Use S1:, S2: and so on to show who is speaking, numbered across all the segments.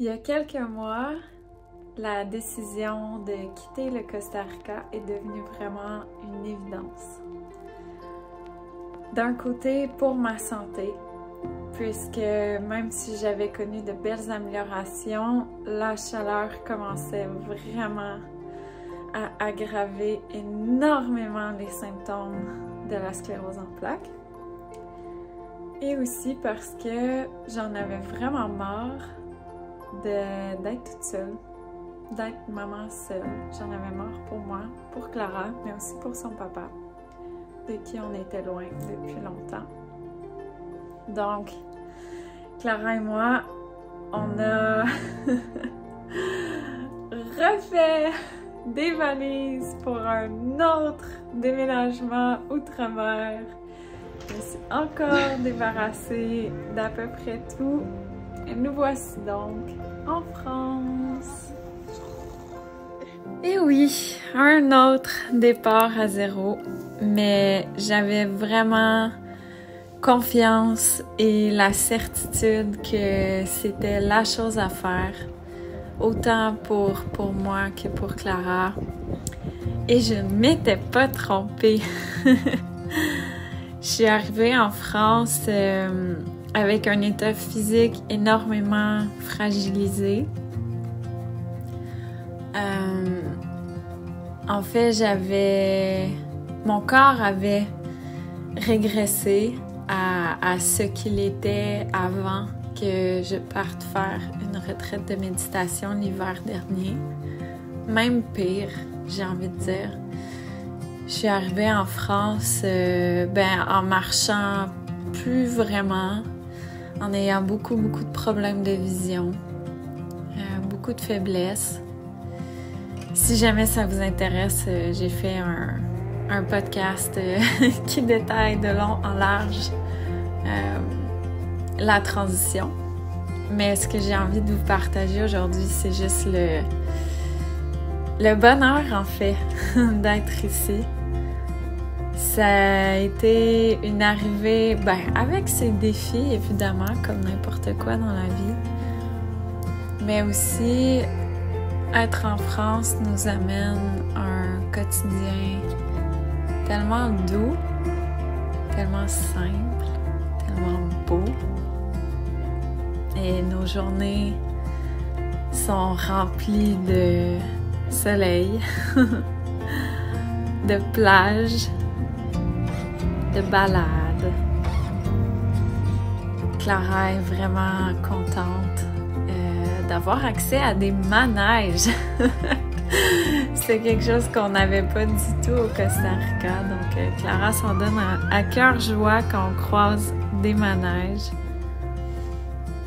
S1: Il y a quelques mois, la décision de quitter le Costa Rica est devenue vraiment une évidence. D'un côté, pour ma santé, puisque même si j'avais connu de belles améliorations, la chaleur commençait vraiment à aggraver énormément les symptômes de la sclérose en plaques. Et aussi parce que j'en avais vraiment marre d'être toute seule, d'être maman seule. J'en avais marre pour moi, pour Clara, mais aussi pour son papa, de qui on était loin depuis longtemps. Donc, Clara et moi, on a refait des valises pour un autre déménagement outre-mer. Je me suis encore débarrassée d'à peu près tout. Et nous voici donc en France. Et oui, un autre départ à zéro, mais j'avais vraiment confiance et la certitude que c'était la chose à faire, autant pour moi que pour Clara. Et je ne m'étais pas trompée. Je suis arrivée en France avec un état physique énormément fragilisé. En fait, mon corps avait régressé à ce qu'il était avant que je parte faire une retraite de méditation l'hiver dernier. Même pire, j'ai envie de dire. Je suis arrivée en France en marchant plus vraiment, en ayant beaucoup de problèmes de vision, beaucoup de faiblesse. Si jamais ça vous intéresse, j'ai fait un podcast qui détaille de long en large la transition. Mais ce que j'ai envie de vous partager aujourd'hui, c'est juste le bonheur, en fait, d'être ici. Ça a été une arrivée, avec ses défis, évidemment, comme n'importe quoi dans la vie. Mais aussi, être en France nous amène un quotidien tellement doux, tellement simple, tellement beau. Et nos journées sont remplies de soleil, de plage, de balade. Clara est vraiment contente d'avoir accès à des manèges. C'est quelque chose qu'on n'avait pas du tout au Costa Rica. Donc Clara s'en donne à cœur joie quand on croise des manèges.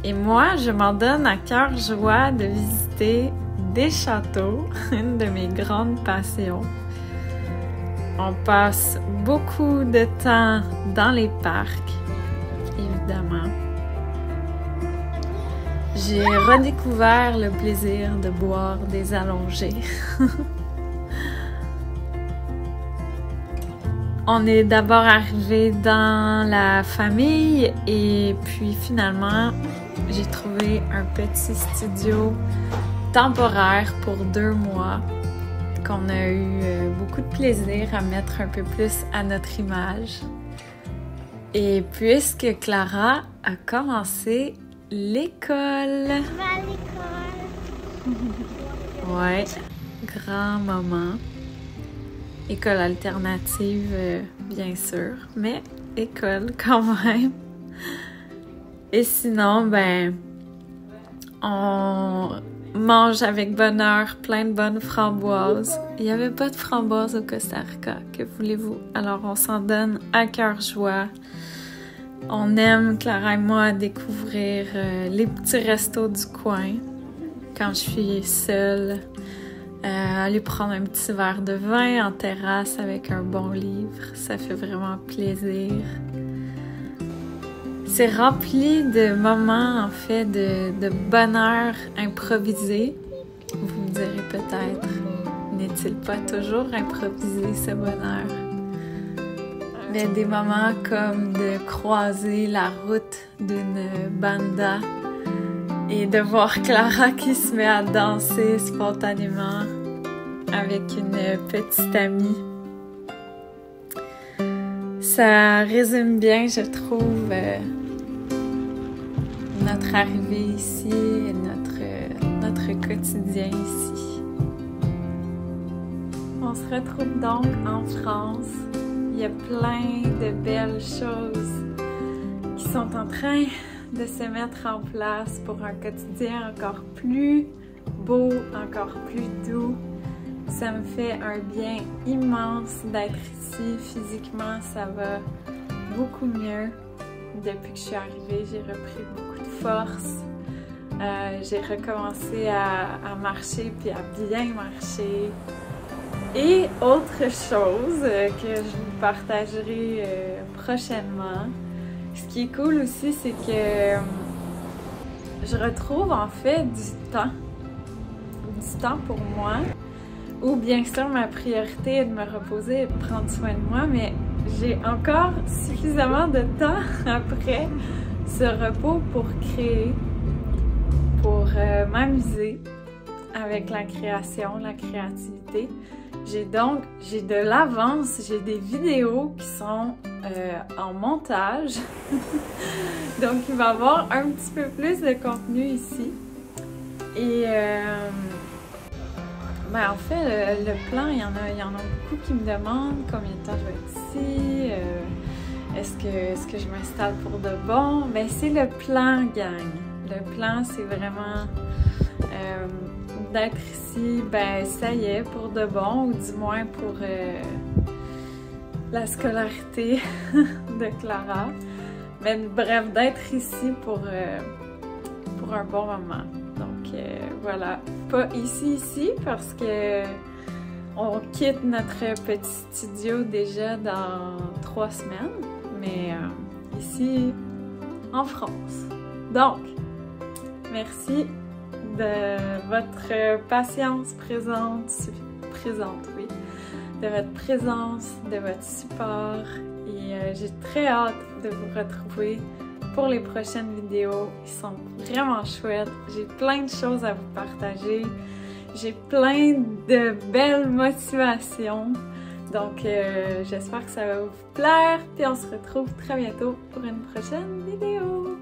S1: Et moi, je m'en donne à cœur joie de visiter des châteaux, une de mes grandes passions. On passe beaucoup de temps dans les parcs, évidemment. J'ai redécouvert le plaisir de boire des allongés. On est d'abord arrivé dans la famille et puis finalement, j'ai trouvé un petit studio temporaire pour 2 mois qu'on a eu beaucoup de plaisir à mettre un peu plus à notre image. Et puisque Clara a commencé l'école.
S2: Je vais à l'école.
S1: Ouais, grand moment. École alternative, bien sûr, mais école quand même. Et sinon, on mange avec bonheur plein de bonnes framboises. Il n'y avait pas de framboises au Costa Rica, que voulez-vous? Alors on s'en donne à cœur joie. On aime, Clara et moi, découvrir les petits restos du coin. Quand je suis seule, aller prendre un petit verre de vin en terrasse avec un bon livre, ça fait vraiment plaisir. C'est rempli de moments, en fait, de bonheur improvisé. Vous me direz peut-être, n'est-il pas toujours improvisé ce bonheur? Mais des moments comme de croiser la route d'une banda et de voir Clara qui se met à danser spontanément avec une petite amie. Ça résume bien, je trouve, notre arrivée ici, notre quotidien ici. On se retrouve donc en France. Il y a plein de belles choses qui sont en train de se mettre en place pour un quotidien encore plus beau, encore plus doux. Ça me fait un bien immense d'être ici. Physiquement, ça va beaucoup mieux. Depuis que je suis arrivée, j'ai repris beaucoup de force. J'ai recommencé à marcher puis à bien marcher. Et autre chose que je vous partagerai prochainement, ce qui est cool aussi, c'est que je retrouve en fait du temps pour moi, où bien sûr ma priorité est de me reposer et de prendre soin de moi, mais j'ai encore suffisamment de temps après ce repos pour créer, pour m'amuser avec la création, la créativité. J'ai de l'avance, j'ai des vidéos qui sont en montage, donc il va y avoir un petit peu plus de contenu ici. Et ben en fait, le plan, il y en a beaucoup qui me demandent combien de temps je vais être ici, est-ce que je m'installe pour de bon? Ben c'est le plan, gang. Le plan, c'est vraiment d'être ici, ben ça y est, pour de bon, ou du moins pour la scolarité de Clara. Mais bref, d'être ici pour un bon moment. Donc voilà, pas ici parce que on quitte notre petit studio déjà dans 3 semaines, mais ici en France. Donc, merci de votre patience présente, oui, de votre présence, de votre support, et j'ai très hâte de vous retrouver pour les prochaines vidéos. Ils sont vraiment chouettes, j'ai plein de choses à vous partager, j'ai plein de belles motivations, donc j'espère que ça va vous plaire, puis on se retrouve très bientôt pour une prochaine vidéo.